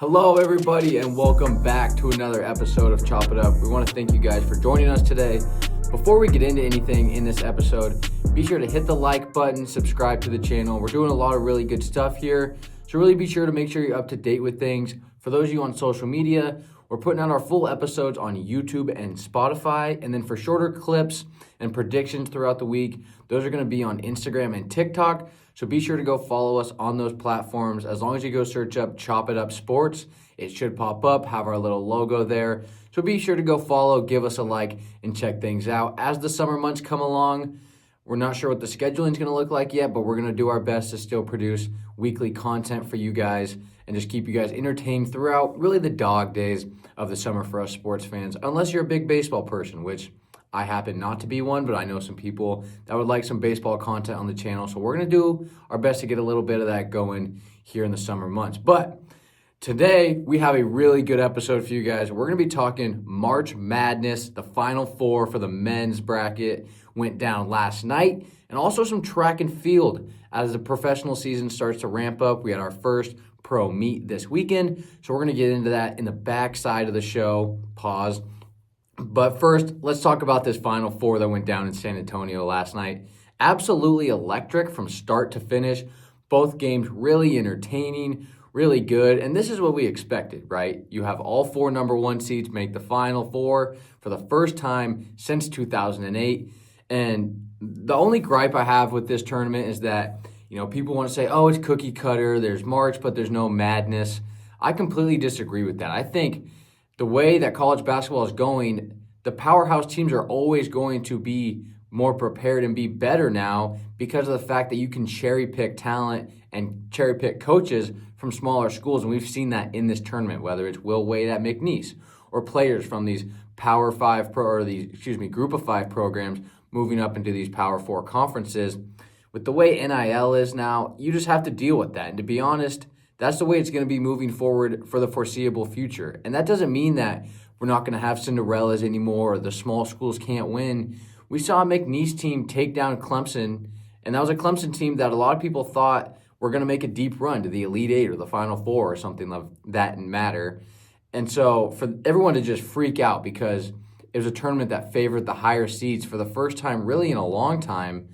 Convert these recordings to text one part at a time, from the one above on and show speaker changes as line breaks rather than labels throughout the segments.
Hello, everybody, and welcome back to another episode of Chop It Up. We want to thank you guys for joining us today. Before we get into anything in this episode, be sure to hit the like button, subscribe to the channel. We're doing a lot of really good stuff here, so really be sure to make sure you're up to date with things. For those of you on social media, we're putting out our full episodes on YouTube and Spotify, and then for shorter clips and predictions throughout the week, those are going to be on Instagram and TikTok. So be sure to go follow us on those platforms. As long as you go search up Chop It Up Sports, it should pop up, have our little logo there. So be sure to go follow, give us a like, and check things out. As the summer months come along, we're not sure what the scheduling is going to look like yet, but we're going to do our best to still produce weekly content for you guys and just keep you guys entertained throughout really the dog days of the summer for us sports fans, unless you're a big baseball person, which I happen not to be one, but I know some people that would like some baseball content on the channel. So we're going to do our best to get a little bit of that going here in the summer months. But today we have a really good episode for you guys. We're going to be talking March Madness. The Final Four for the men's bracket went down last night, and also some track and field as the professional season starts to ramp up. We had our first pro meet this weekend, so we're going to get into that in the back side of the show. Pause. But first, let's talk about this Final Four that went down in San Antonio last night. Absolutely electric from start to finish. Both games really entertaining, really good. And this is what we expected, right? You have all four number one seeds make the Final Four for the first time since 2008. And the only gripe I have with this tournament is that, people want to say, oh, it's cookie cutter. There's March, but there's no madness. I completely disagree with that. I think the way that college basketball is going, the powerhouse teams are always going to be more prepared and be better now because of the fact that you can cherry pick talent and cherry pick coaches from smaller schools. And we've seen that in this tournament, whether it's Will Wade at McNeese or players from these Power Five Group of Five programs moving up into these Power Four conferences. With the way NIL is now, you just have to deal with that. And to be honest, that's the way it's going to be moving forward for the foreseeable future. And that doesn't mean that we're not going to have Cinderellas anymore or the small schools can't win. We saw a McNeese team take down Clemson, and that was a Clemson team that a lot of people thought were going to make a deep run to the Elite Eight or the Final Four or something like that and matter. And so for everyone to just freak out because it was a tournament that favored the higher seeds for the first time really in a long time,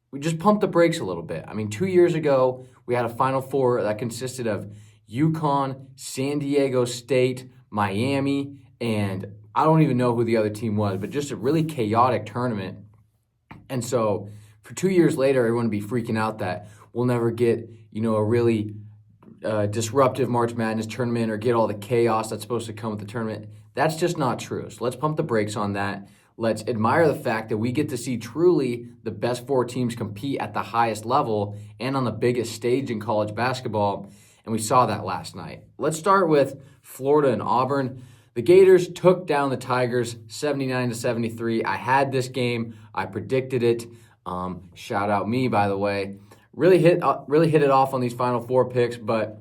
we just pumped the brakes a little bit. I mean, 2 years ago, we had a Final Four that consisted of UConn, San Diego State, Miami, and I don't even know who the other team was, but just a really chaotic tournament. And so for 2 years later, everyone would be freaking out that we'll never get, a really disruptive March Madness tournament or get all the chaos that's supposed to come with the tournament. That's just not true. So let's pump the brakes on that. Let's admire the fact that we get to see truly the best four teams compete at the highest level and on the biggest stage in college basketball, and we saw that last night. Let's start with Florida and Auburn. The Gators took down the Tigers 79-73. I had this game. I predicted it. Shout out me, by the way. Really hit it off on these Final Four picks, but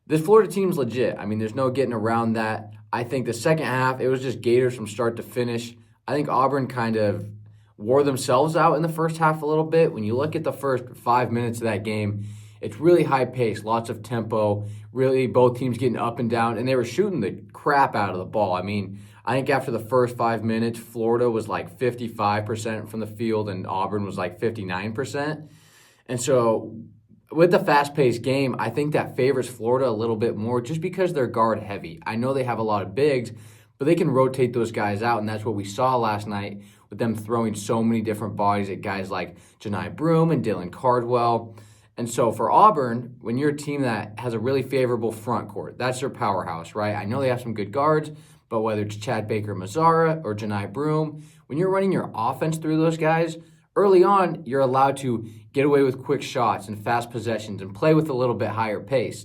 this Florida team's legit. I mean, there's no getting around that. I think the second half, it was just Gators from start to finish. I think Auburn kind of wore themselves out in the first half a little bit. When you look at the first 5 minutes of that game, it's really high pace, lots of tempo, really both teams getting up and down, and they were shooting the crap out of the ball. I mean, I think after the first 5 minutes, Florida was like 55% from the field and Auburn was like 59%. And so with the fast-paced game, I think that favors Florida a little bit more just because they're guard heavy. I know they have a lot of bigs, but they can rotate those guys out, and that's what we saw last night with them throwing so many different bodies at guys like Janai Broome and Dylan Cardwell. And so for Auburn, when you're a team that has a really favorable front court, that's their powerhouse, right? I know they have some good guards, but whether it's Chad Baker-Mazara or Janai Broome, when you're running your offense through those guys, early on, you're allowed to get away with quick shots and fast possessions and play with a little bit higher pace.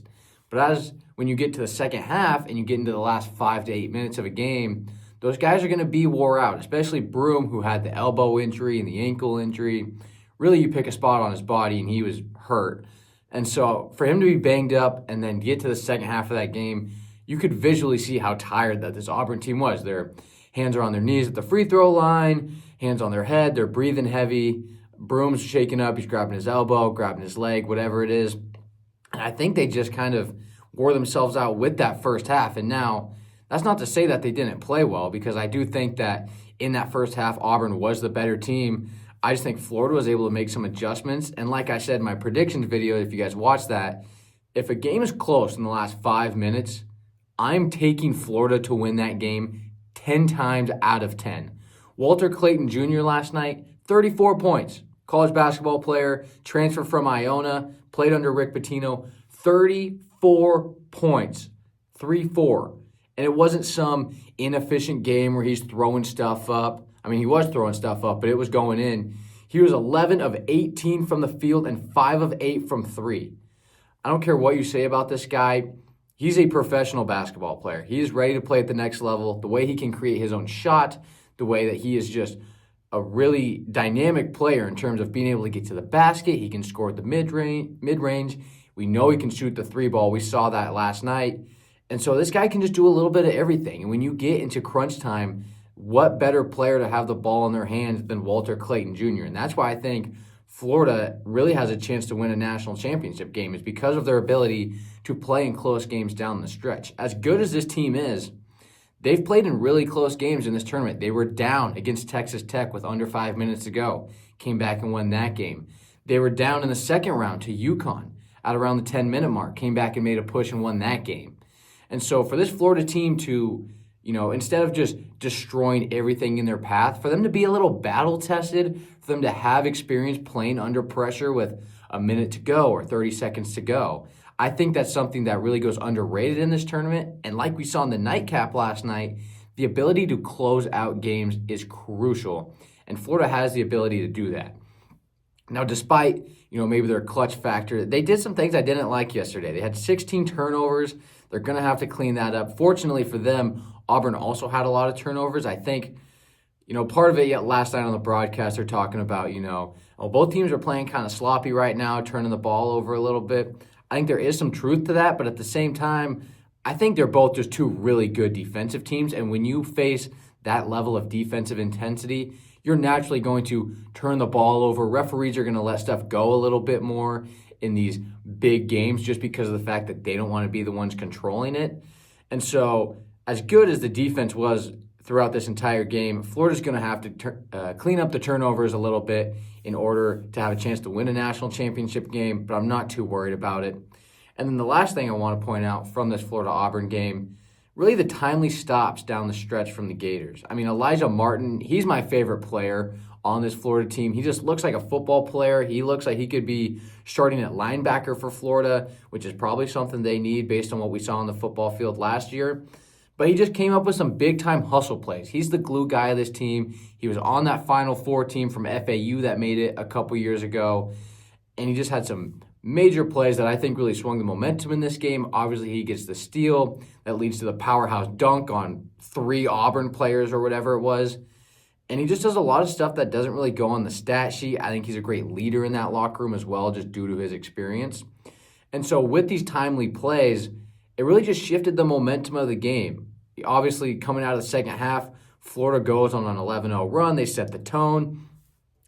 But when you get to the second half and you get into the last 5 to 8 minutes of a game, those guys are going to be wore out, especially Broome, who had the elbow injury and the ankle injury. Really, you pick a spot on his body, and he was hurt. And so for him to be banged up and then get to the second half of that game, you could visually see how tired that this Auburn team was. Their hands are on their knees at the free throw line, hands on their head, they're breathing heavy. Broome's shaking up, he's grabbing his elbow, grabbing his leg, whatever it is. And I think they just kind of wore themselves out with that first half. And now, that's not to say that they didn't play well, because I do think that in that first half, Auburn was the better team. I just think Florida was able to make some adjustments. And like I said in my predictions video, if you guys watched that, if a game is close in the last 5 minutes, I'm taking Florida to win that game 10 times out of 10. Walter Clayton Jr. last night, 34 points. College basketball player, transfer from Iona, played under Rick Pitino, 34 points, 3-4. And it wasn't some inefficient game where he's throwing stuff up. I mean, he was throwing stuff up, but it was going in. He was 11 of 18 from the field and 5 of 8 from 3. I don't care what you say about this guy. He's a professional basketball player. He is ready to play at the next level. The way he can create his own shot, the way that he is just a really dynamic player in terms of being able to get to the basket. He can score at the mid-range. We know he can shoot the 3-ball. We saw that last night. And so this guy can just do a little bit of everything. And when you get into crunch time, what better player to have the ball in their hands than Walter Clayton Jr.? And that's why I think Florida really has a chance to win a national championship game, is because of their ability to play in close games down the stretch. As good as this team is, they've played in really close games in this tournament. They were down against Texas Tech with under 5 minutes to go, came back and won that game. They were down in the second round to UConn at around the 10-minute mark, came back and made a push and won that game. And so for this Florida team to, instead of just destroying everything in their path, for them to be a little battle-tested, for them to have experience playing under pressure with a minute to go or 30 seconds to go, I think that's something that really goes underrated in this tournament. And like we saw in the nightcap last night, the ability to close out games is crucial. And Florida has the ability to do that. Now, despite, maybe their clutch factor, they did some things I didn't like yesterday. They had 16 turnovers. They're going to have to clean that up. Fortunately for them, Auburn also had a lot of turnovers. I think, part of it, last night on the broadcast, they're talking about, both teams are playing kind of sloppy right now, turning the ball over a little bit. I think there is some truth to that, but at the same time, I think they're both just two really good defensive teams. And when you face that level of defensive intensity, you're naturally going to turn the ball over. Referees are going to let stuff go a little bit more in these big games just because of the fact that they don't want to be the ones controlling it. And so as good as the defense was throughout this entire game, Florida's going to have to clean up the turnovers a little bit in order to have a chance to win a national championship game, but I'm not too worried about it. And then the last thing I want to point out from this Florida-Auburn game, really the timely stops down the stretch from the Gators. I mean, Elijah Martin, he's my favorite player on this Florida team. He just looks like a football player. He looks like he could be starting at linebacker for Florida, which is probably something they need based on what we saw on the football field last year. But he just came up with some big-time hustle plays. He's the glue guy of this team. He was on that Final Four team from FAU that made it a couple years ago. And he just had some major plays that I think really swung the momentum in this game. Obviously, he gets the steal that leads to the powerhouse dunk on 3 Auburn players or whatever it was. And he just does a lot of stuff that doesn't really go on the stat sheet. I think he's a great leader in that locker room as well, just due to his experience. And so with these timely plays, it really just shifted the momentum of the game. Obviously, coming out of the second half, Florida goes on an 11-0 run. They set the tone.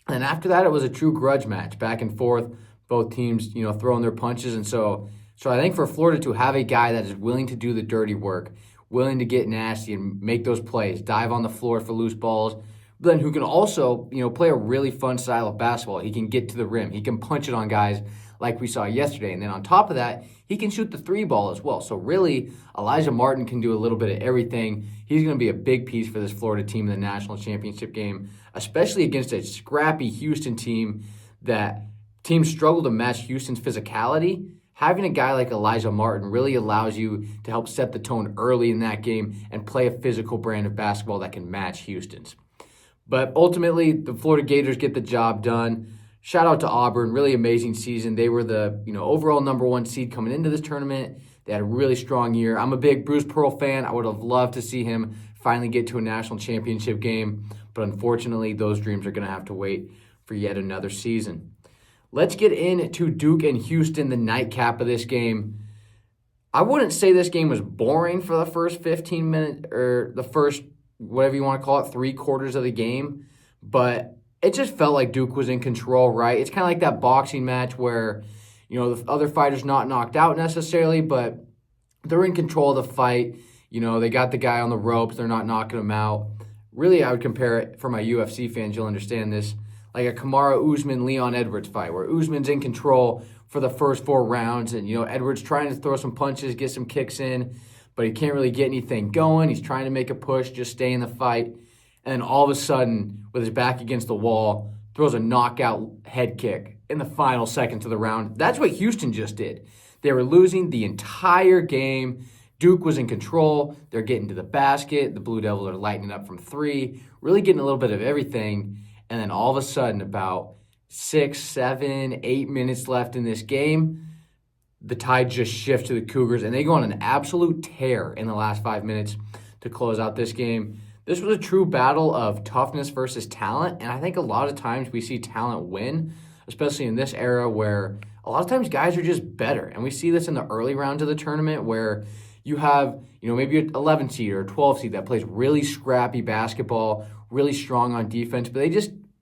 And after that, it was a true grudge match, back and forth, both teams, throwing their punches. And so I think for Florida to have a guy that is willing to do the dirty work, willing to get nasty and make those plays, dive on the floor for loose balls, but then who can also, play a really fun style of basketball. He can get to the rim. He can punch it on guys like we saw yesterday. And then on top of that, he can shoot the 3-ball as well. So really, Elijah Martin can do a little bit of everything. He's going to be a big piece for this Florida team in the national championship game, especially against a scrappy Houston team that teams struggle to match Houston's physicality. Having a guy like Elijah Martin really allows you to help set the tone early in that game and play a physical brand of basketball that can match Houston's. But ultimately, the Florida Gators get the job done. Shout out to Auburn, really amazing season. They were the overall number 1 seed coming into this tournament. They had a really strong year. I'm a big Bruce Pearl fan. I would have loved to see him finally get to a national championship game. But unfortunately, those dreams are going to have to wait for yet another season. Let's get into Duke and Houston, the nightcap of this game. I wouldn't say this game was boring for the first 15 minutes or the first, whatever you want to call it, 3 quarters of the game. But it just felt like Duke was in control, right? It's kind of like that boxing match where, the other fighter's not knocked out necessarily, but they're in control of the fight. They got the guy on the ropes. They're not knocking him out. Really, I would compare it, for my UFC fans, you'll understand this, like a Kamaru Usman-Leon Edwards fight, where Usman's in control for the first 4 rounds, and, Edwards trying to throw some punches, get some kicks in, but he can't really get anything going. He's trying to make a push, just stay in the fight, and then all of a sudden, with his back against the wall, throws a knockout head kick in the final seconds of the round. That's what Houston just did. They were losing the entire game. Duke was in control. They're getting to the basket. The Blue Devils are lighting up from 3, really getting a little bit of everything. And then all of a sudden, about 6, 7, 8 minutes left in this game, the tide just shifts to the Cougars, and they go on an absolute tear in the last 5 minutes to close out this game. This was a true battle of toughness versus talent, and I think a lot of times we see talent win, especially in this era where a lot of times guys are just better. And we see this in the early rounds of the tournament where you have, maybe an 11 seed or a 12 seed that plays really scrappy basketball, really strong on defense, but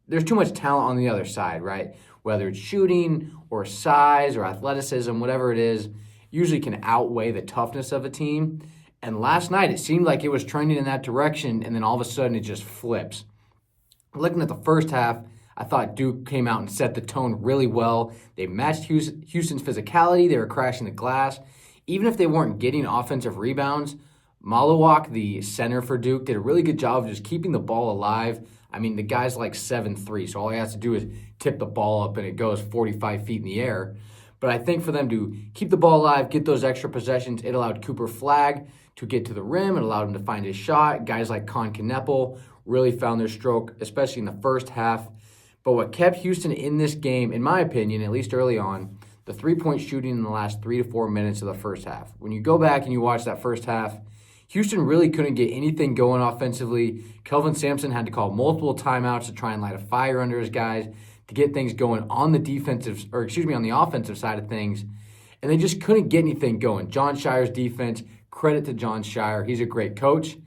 there's too much talent on the other side, right? Whether it's shooting or size or athleticism, whatever it is, usually can outweigh the toughness of a team. And last night, it seemed like it was trending in that direction, and then all of a sudden it just flips. Looking at the first half, I thought Duke came out and set the tone really well. They matched Houston's physicality. They were crashing the glass. Even if they weren't getting offensive rebounds, Maluwak, the center for Duke, did a really good job of just keeping the ball alive. I mean, the guy's like 7'3", so all he has to do is tip the ball up and it goes 45 feet in the air. But I think for them to keep the ball alive, get those extra possessions, it allowed Cooper Flagg to get to the rim. It allowed him to find his shot. Guys like Con Kneppel really found their stroke, especially in the first half. But what kept Houston in this game, in my opinion, at least early on, the three-point shooting in the last 3 to 4 minutes of the first half. When you go back and you watch that first half, Houston really couldn't get anything going offensively. Kelvin Sampson had to call multiple timeouts to try and light a fire under his guys to get things going on the offensive side of things. And they just couldn't get anything going. John Shire's defense, credit to John Shire. He's a great coach.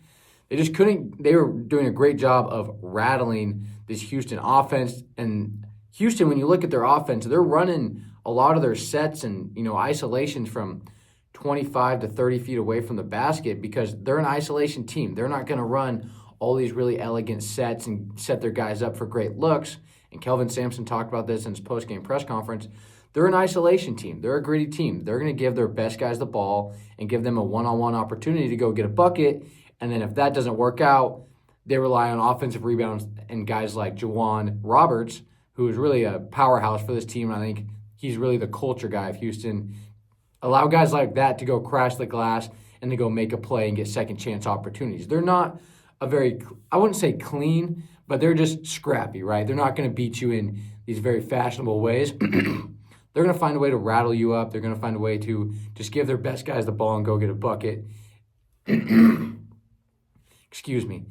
They were doing a great job of rattling this Houston offense. And Houston, when you look at their offense, they're running a lot of their sets and, isolations from 25 to 30 feet away from the basket because they're an isolation team. They're not going to run all these really elegant sets and set their guys up for great looks. And Kelvin Sampson talked about this in his post-game press conference. They're an isolation team. They're a gritty team. They're going to give their best guys the ball and give them a one-on-one opportunity to go get a bucket. And then if that doesn't work out, they rely on offensive rebounds and guys like Juwan Roberts, who is really a powerhouse for this team. I think he's really the culture guy of Houston. Allow guys like that to go crash the glass and to go make a play and get second chance opportunities. They're not I wouldn't say clean, but they're just scrappy, right? They're not going to beat you in these very fashionable ways. They're going to find a way to rattle you up. They're going to find a way to just give their best guys the ball and go get a bucket. Excuse me.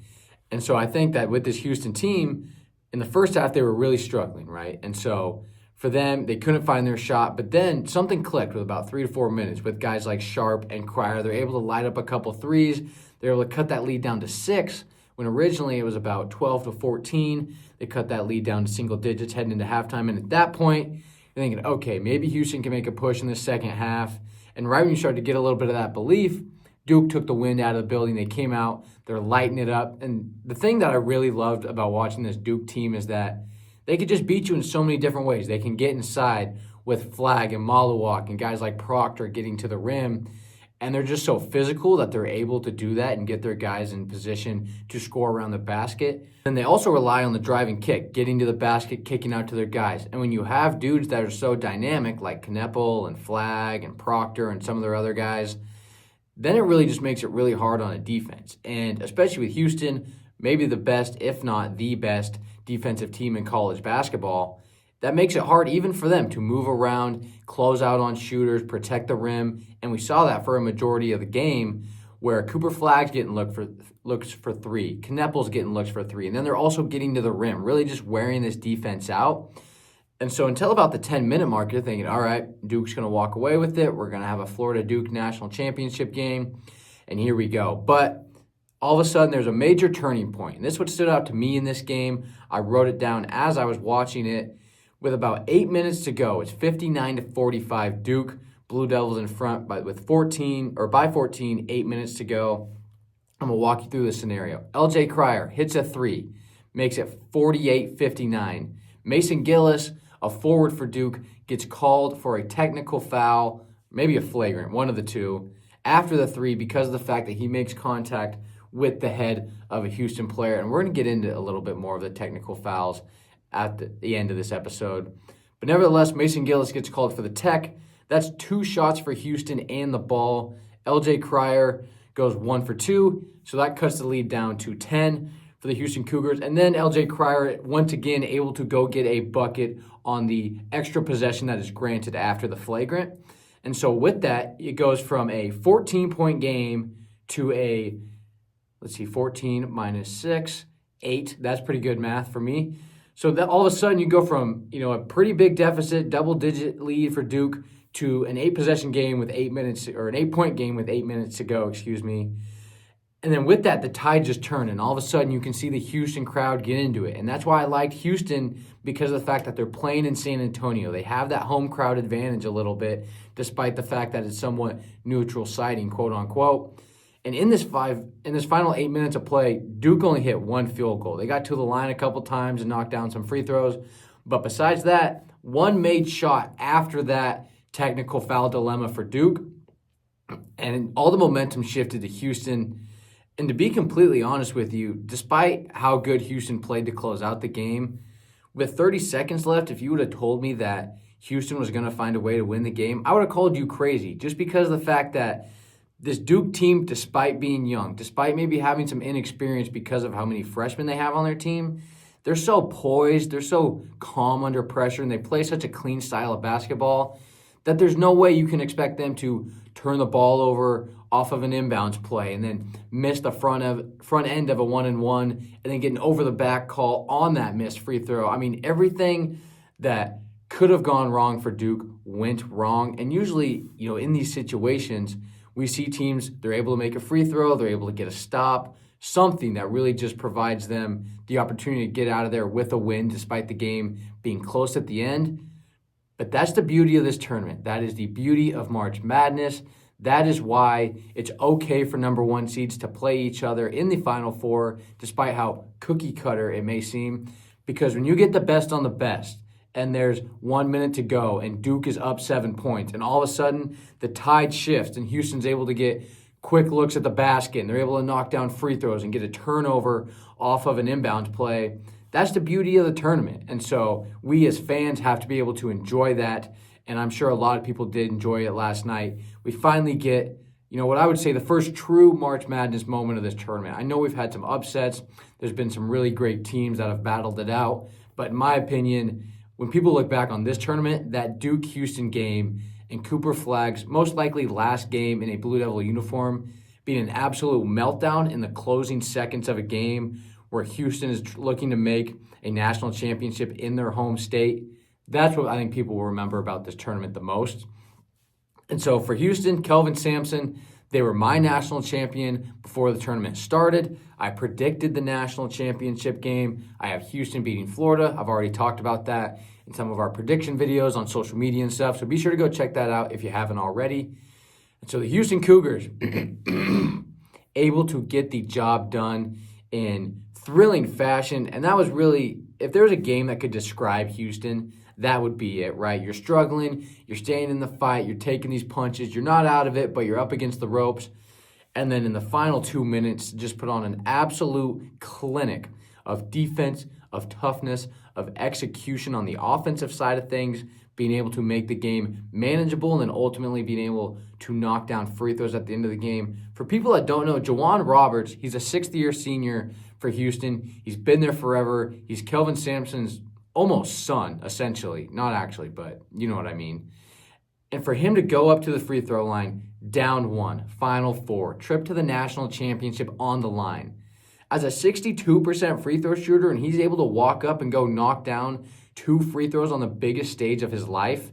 And so I think that with this Houston team, in the first half, they were really struggling, right? And so for them, they couldn't find their shot. But then something clicked with about 3 to 4 minutes with guys like Sharp and Cryer. They're able to light up a couple threes. They're able to cut that lead down to 6, when originally it was about 12 to 14. They cut that lead down to single digits heading into halftime. And at that point, you're thinking, okay, maybe Houston can make a push in the second half. And right when you start to get a little bit of that belief, Duke took the wind out of the building. They came out. They're lighting it up. And the thing that I really loved about watching this Duke team is that they could just beat you in so many different ways. They can get inside with Flagg and Maluwak and guys like Proctor getting to the rim. And they're just so physical that they're able to do that and get their guys in position to score around the basket. And they also rely on the driving kick, getting to the basket, kicking out to their guys. And when you have dudes that are so dynamic, like Kneppel and Flagg and Proctor and some of their other guys, then it really just makes it really hard on a defense. And especially with Houston, maybe the best, if not the best, defensive team in college basketball, that makes it hard even for them to move around, close out on shooters, protect the rim. And we saw that for a majority of the game where Cooper Flagg's getting looks for 3, Kneppel's getting looks for 3, and then they're also getting to the rim, really just wearing this defense out. And so until about the 10-minute mark, you're thinking, all right, Duke's going to walk away with it. We're going to have a Florida-Duke national championship game, and here we go. But all of a sudden, there's a major turning point. And this is what stood out to me in this game. I wrote it down as I was watching it. With about 8 minutes to go, it's 59-45 Duke. Blue Devils in front by 14, 8 minutes to go. I'm going to walk you through the scenario. LJ Cryer hits a three, makes it 48-59. Mason Gillis, a forward for Duke, gets called for a technical foul, maybe a flagrant, one of the two, after the three because of the fact that he makes contact with the head of a Houston player. And we're going to get into a little bit more of the technical fouls at the end of this episode. But nevertheless, Mason Gillis gets called for the tech. That's 2 shots for Houston and the ball. LJ Cryer goes 1 for 2, so that cuts the lead down to 10 for the Houston Cougars. And then LJ Cryer, once again, able to go get a bucket on the extra possession that is granted after the flagrant. And so with that, it goes from a 14-point game to a, 14 minus 6, 8. That's pretty good math for me. So that all of a sudden you go from, a pretty big deficit, double-digit lead for Duke, to an 8-possession game with 8 minutes, or an 8-point game with 8 minutes to go, And then with that, the tide just turned, and all of a sudden you can see the Houston crowd get into it. And that's why I liked Houston, because of the fact that they're playing in San Antonio. They have that home crowd advantage a little bit, despite the fact that it's somewhat neutral siting, quote unquote. And in this final 8 minutes of play, Duke only hit 1 field goal. They got to the line a couple times and knocked down some free throws. But besides that, one made shot after that technical foul dilemma for Duke. And all the momentum shifted to Houston. And to be completely honest with you, despite how good Houston played to close out the game, with 30 seconds left, if you would have told me that Houston was going to find a way to win the game, I would have called you crazy, just because of the fact that this Duke team, despite being young, despite maybe having some inexperience because of how many freshmen they have on their team, they're so poised, they're so calm under pressure, and they play such a clean style of basketball that there's no way you can expect them to turn the ball over off of an inbounds play and then miss the front end of a 1-and-1 and then get an over-the-back call on that missed free throw. I mean, everything that could have gone wrong for Duke went wrong. And usually, in these situations, we see teams, they're able to make a free throw, they're able to get a stop, something that really just provides them the opportunity to get out of there with a win despite the game being close at the end. But that's the beauty of this tournament. That is the beauty of March Madness. That is why it's okay for number 1 seeds to play each other in the Final Four, despite how cookie cutter it may seem. Because when you get the best on the best, and there's 1 minute to go, and Duke is up 7 points, and all of a sudden the tide shifts, and Houston's able to get quick looks at the basket, and they're able to knock down free throws and get a turnover off of an inbounds play. That's the beauty of the tournament. And so we as fans have to be able to enjoy that. And I'm sure a lot of people did enjoy it last night. We finally get, what I would say the first true March Madness moment of this tournament. I know we've had some upsets. There's been some really great teams that have battled it out. But in my opinion, when people look back on this tournament, that Duke-Houston game and Cooper Flagg's most likely last game in a Blue Devil uniform being an absolute meltdown in the closing seconds of a game where Houston is looking to make a national championship in their home state. That's what I think people will remember about this tournament the most. And so for Houston, Kelvin Sampson, they were my national champion before the tournament started. I predicted the national championship game. I have Houston beating Florida. I've already talked about that in some of our prediction videos on social media and stuff. So be sure to go check that out if you haven't already. And so the Houston Cougars able to get the job done in thrilling fashion. And that was really, if there was a game that could describe Houston, that would be it, right? You're struggling, you're staying in the fight, you're taking these punches, you're not out of it, but you're up against the ropes. And then in the final 2 minutes, just put on an absolute clinic of defense, of toughness, of execution on the offensive side of things, being able to make the game manageable, and then ultimately being able to knock down free throws at the end of the game. For people that don't know, Jawan Roberts, he's a 6th-year senior for Houston. He's been there forever. He's Kelvin Sampson's almost son, essentially. Not actually, but you know what I mean. And for him to go up to the free throw line, down 1, Final Four, trip to the national championship on the line. As a 62% free throw shooter, and he's able to walk up and go knock down 2 free throws on the biggest stage of his life,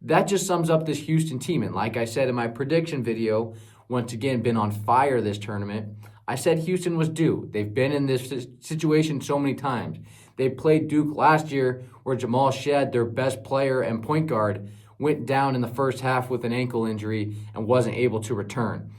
that just sums up this Houston team. And like I said in my prediction video, once again, been on fire this tournament, I said Houston was due. They've been in this situation so many times. They played Duke last year where Jamal Shead, their best player and point guard, went down in the first half with an ankle injury and wasn't able to return.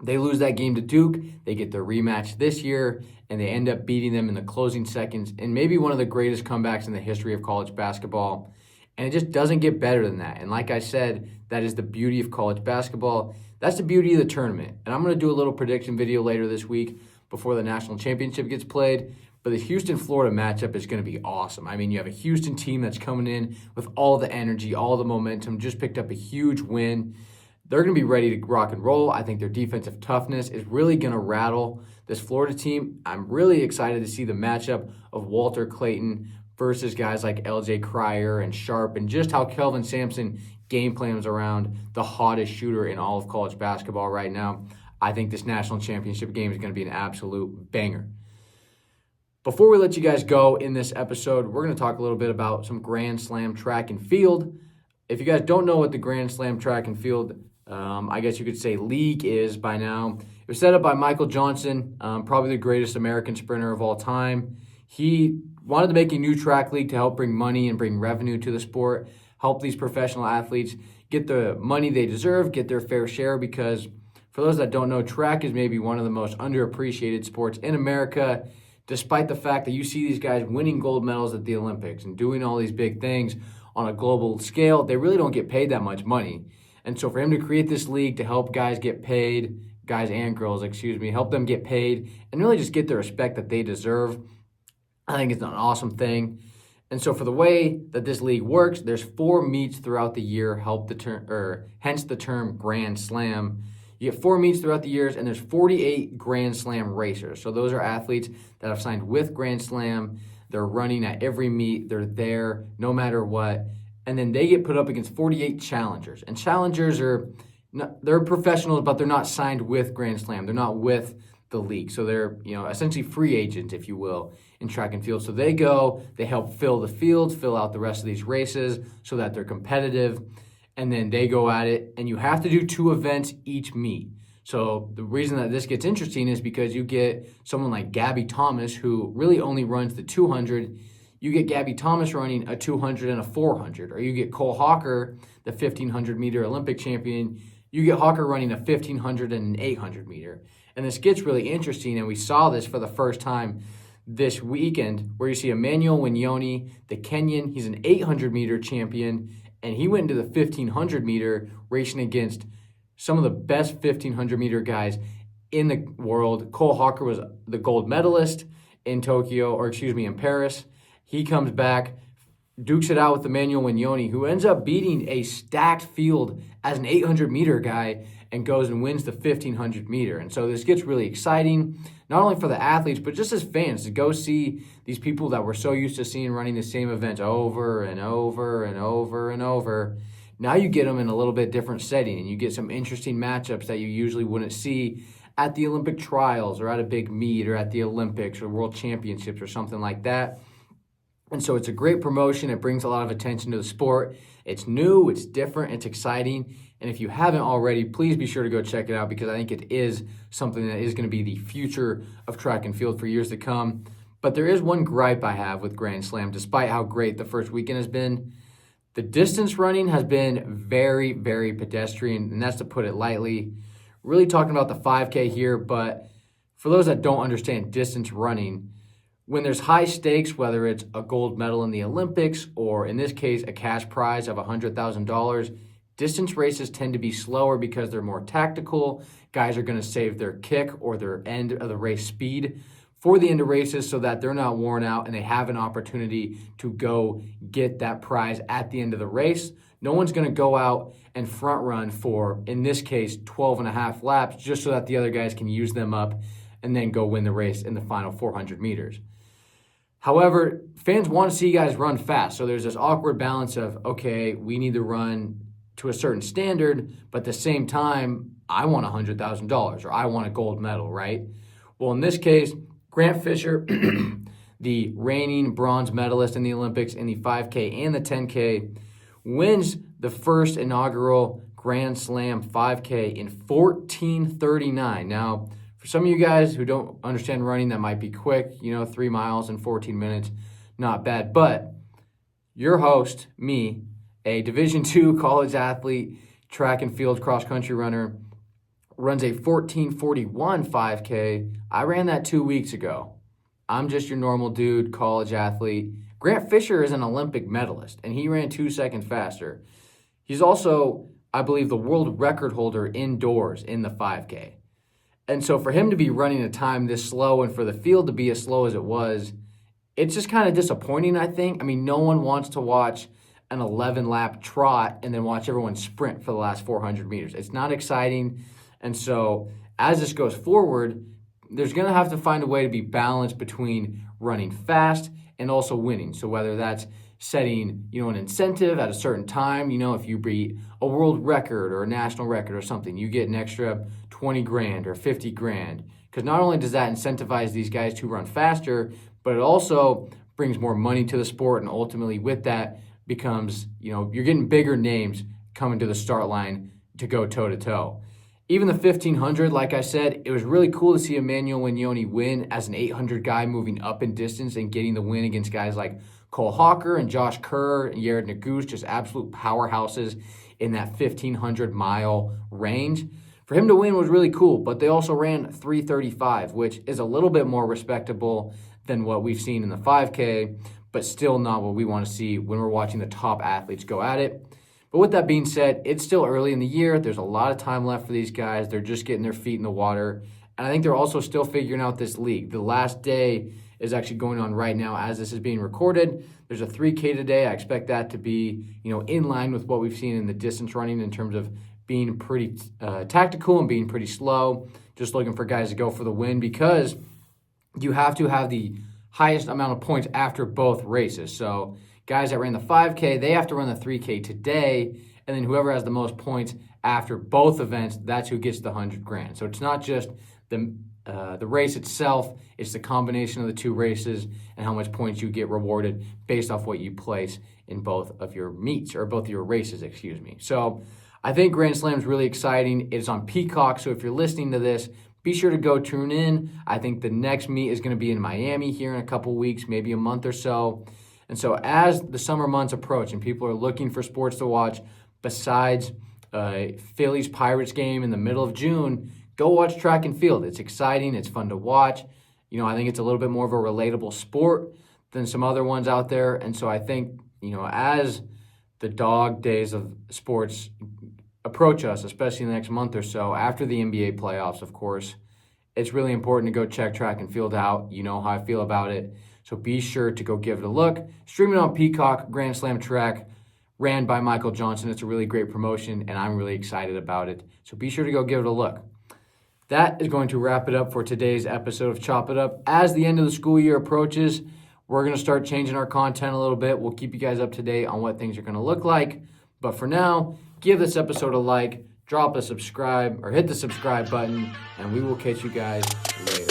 They lose that game to Duke. They get their rematch this year, and they end up beating them in the closing seconds in maybe one of the greatest comebacks in the history of college basketball. And it just doesn't get better than that. And like I said, that is the beauty of college basketball. That's the beauty of the tournament. And I'm going to do a little prediction video later this week before the national championship gets played. But the Houston-Florida matchup is going to be awesome. I mean, you have a Houston team that's coming in with all the energy, all the momentum, just picked up a huge win. They're going to be ready to rock and roll. I think their defensive toughness is really going to rattle this Florida team. I'm really excited to see the matchup of Walter Clayton versus guys like LJ Cryer and Sharp, and just how Kelvin Sampson game plans around the hottest shooter in all of college basketball right now. I think this national championship game is going to be an absolute banger. Before we let you guys go in this episode, we're going to talk a little bit about some Grand Slam track and field. If you guys don't know what the Grand Slam track and field, I guess you could say league is by now. It was set up by Michael Johnson, probably the greatest American sprinter of all time. He wanted to make a new track league to help bring money and bring revenue to the sport, help these professional athletes get the money they deserve, get their fair share, because for those that don't know, track is maybe one of the most underappreciated sports in America, despite the fact that you see these guys winning gold medals at the Olympics and doing all these big things on a global scale. They really don't get paid that much money. And so for him to create this league to help guys get paid, guys and girls, help them get paid and really just get the respect that they deserve, I think it's an awesome thing. And so for the way that this league works, there's 4 meets throughout the year, hence the term Grand Slam. You get 4 meets throughout the years, and there's 48 Grand Slam racers. So those are athletes that have signed with Grand Slam. They're running at every meet. They're there no matter what. And then they get put up against 48 challengers. And challengers they're professionals, but they're not signed with Grand Slam. They're not with the league. So they're, essentially free agents, if you will, in track and field. So they go, they help fill the fields, fill out the rest of these races so that they're competitive. And then they go at it, and you have to do 2 events each meet. So the reason that this gets interesting is because you get someone like Gabby Thomas, who really only runs the 200. You get Gabby Thomas running a 200 and a 400. Or you get Cole Hawker, the 1,500-meter Olympic champion. You get Hawker running a 1,500 and an 800-meter. And this gets really interesting, and we saw this for the first time this weekend, where you see Emmanuel Winyoni, the Kenyan. He's an 800-meter champion, and he went into the 1,500-meter racing against some of the best 1,500-meter guys in the world. Cole Hawker was the gold medalist in Paris. He comes back, dukes it out with Emmanuel Winyoni, who ends up beating a stacked field as an 800-meter guy and goes and wins the 1,500-meter. And so this gets really exciting, not only for the athletes, but just as fans to go see these people that we're so used to seeing running the same events over and over and over and over. Now you get them in a little bit different setting, and you get some interesting matchups that you usually wouldn't see at the Olympic trials or at a big meet or at the Olympics or World Championships or something like that. And so it's a great promotion. It brings a lot of attention to the sport. It's new, it's different, it's exciting. And if you haven't already, please be sure to go check it out, because I think it is something that is going to be the future of track and field for years to come. But there is one gripe I have with Grand Slam, despite how great the first weekend has been. The distance running has been very, very pedestrian, and that's to put it lightly. Really talking about the 5K here, but for those that don't understand distance running, when there's high stakes, whether it's a gold medal in the Olympics or in this case a cash prize of $100,000, distance races tend to be slower because they're more tactical. Guys are going to save their kick or their end of the race speed for the end of races so that they're not worn out and they have an opportunity to go get that prize at the end of the race. No one's going to go out and front run for, in this case, 12 and a half laps just so that the other guys can use them up and then go win the race in the final 400 meters. However, fans want to see guys run fast. So there's this awkward balance of, okay, we need to run to a certain standard, but at the same time, I want $100,000 or I want a gold medal, right? Well, in this case, Grant Fisher, the reigning bronze medalist in the Olympics in the 5K and the 10K, wins the first inaugural Grand Slam 5K in 14:39. Now, for some of you guys who don't understand running, that might be quick, 3 miles in 14 minutes, not bad. But your host, me, a Division II college athlete, track and field cross-country runner, runs a 14:41 5K. I ran that 2 weeks ago. I'm just your normal dude, college athlete. Grant Fisher is an Olympic medalist, and he ran 2 seconds faster. He's also, I believe, the world record holder indoors in the 5K. And so for him to be running a time this slow and for the field to be as slow as it was, it's just kind of disappointing, I think. I mean, no one wants to watch an 11-lap trot and then watch everyone sprint for the last 400 meters. It's not exciting. And so as this goes forward, there's going to have to find a way to be balanced between running fast and also winning. So whether that's setting, an incentive at a certain time, if you beat a world record or a national record or something, you get an extra 20 grand or 50 grand. Because not only does that incentivize these guys to run faster, but it also brings more money to the sport. And ultimately with that becomes, you're getting bigger names coming to the start line to go toe to toe. Even the 1500, like I said, it was really cool to see Emmanuel Wignoni win as an 800 guy moving up in distance and getting the win against guys like Cole Hawker and Josh Kerr and Yared Naguse, just absolute powerhouses in that 1,500-mile range. For him to win was really cool, but they also ran 3:35, which is a little bit more respectable than what we've seen in the 5K, but still not what we want to see when we're watching the top athletes go at it. But with that being said, it's still early in the year. There's a lot of time left for these guys. They're just getting their feet in the water. And I think they're also still figuring out this league. The last day is actually going on right now as this is being recorded. There's a 3K today. I expect that to be, in line with what we've seen in the distance running in terms of being pretty tactical and being pretty slow. Just looking for guys to go for the win because you have to have the highest amount of points after both races. So guys that ran the 5K, they have to run the 3K today, and then whoever has the most points after both events, that's who gets the 100 grand. So it's not just the race itself, it's the combination of the two races and how much points you get rewarded based off what you place in both of your meets, or both of your races, So I think Grand Slam is really exciting. It's on Peacock, so if you're listening to this, be sure to go tune in. I think the next meet is going to be in Miami here in a couple weeks, maybe a month or so. And so as the summer months approach and people are looking for sports to watch besides Phillies Pirates game in the middle of June, go watch track and field. It's exciting. It's fun to watch. I think it's a little bit more of a relatable sport than some other ones out there. And so I think, as the dog days of sports approach us, especially in the next month or so, after the NBA playoffs, of course, it's really important to go check track and field out. You know how I feel about it. So be sure to go give it a look. Streaming on Peacock, Grand Slam track, ran by Michael Johnson. It's a really great promotion, and I'm really excited about it. So be sure to go give it a look. That is going to wrap it up for today's episode of Chop It Up. As the end of the school year approaches, we're going to start changing our content a little bit. We'll keep you guys up to date on what things are going to look like. But for now, give this episode a like, drop a subscribe, or hit the subscribe button, and we will catch you guys later.